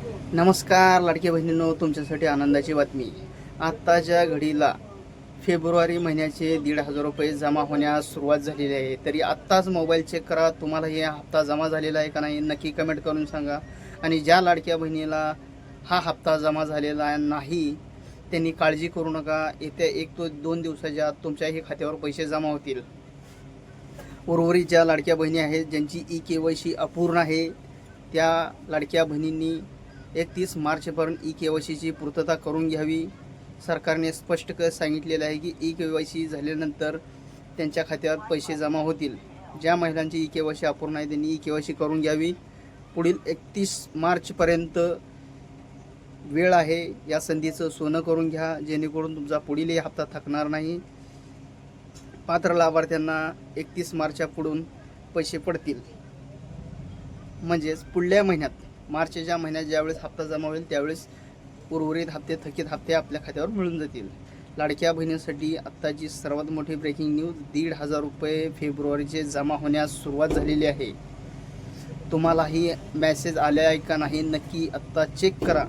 नमस्कार लाडक्या बहिणींनो, तुमच्यासाठी आनंदाची बातमी. आत्ताच्या घडीला फेब्रुवारी महिन्याचे 1,500 रुपये जमा होण्यास सुरुवात झालेली आहे. तरी आत्ताच मोबाईल चेक करा, तुम्हाला हे हप्ता जमा झालेला आहे का नाही नक्की कमेंट करून सांगा. आणि ज्या लाडक्या बहिणीला हा हप्ता जमा झालेला नाही त्यांनी काळजी करू नका, येत्या 1 ते 2 दिवसाच्या आत तुमच्याही खात्यावर पैसे जमा होतील. उर्वरित ज्या लाडक्या बहिणी आहेत ज्यांची EKYC अपूर्ण आहे त्या लाडक्या बहिणींनी 31 मार्चपर्यंत EKYCची पूर्तता करून घ्यावी. सरकारने स्पष्ट सांगितलेलं आहे की EKYC झाल्यानंतर त्यांच्या खात्यावर पैसे जमा होतील. ज्या महिलांची EKYC अपूर्ण आहे त्यांनी EKYC करून घ्यावी. पुढील 31 मार्चपर्यंत वेळ आहे, या संधीचं सोनं करून घ्या जेणेकरून तुमचा पुढील हप्ता थकणार नाही. पात्र लाभार्थ्यांना 31 मार्चच्या पुढून पैसे पडतील. म्हणजेच पुढल्या महिन्यात मार्चच्या महिन्यात ज्यावेळेस हप्ता जमा होईल त्यावेळेस उर्वरित हप्ते थकीत हप्ते आपल्या खात्यावर मिळून जातील. लाडक्या बहिणींसाठी आत्ताची सर्वात मोठी ब्रेकिंग न्यूज, 1,500 रुपये फेब्रुवारीचे जमा होण्यास सुरुवात झालेली आहे. तुम्हालाही मेसेज आले आहे का नाही नक्की आत्ता चेक करा.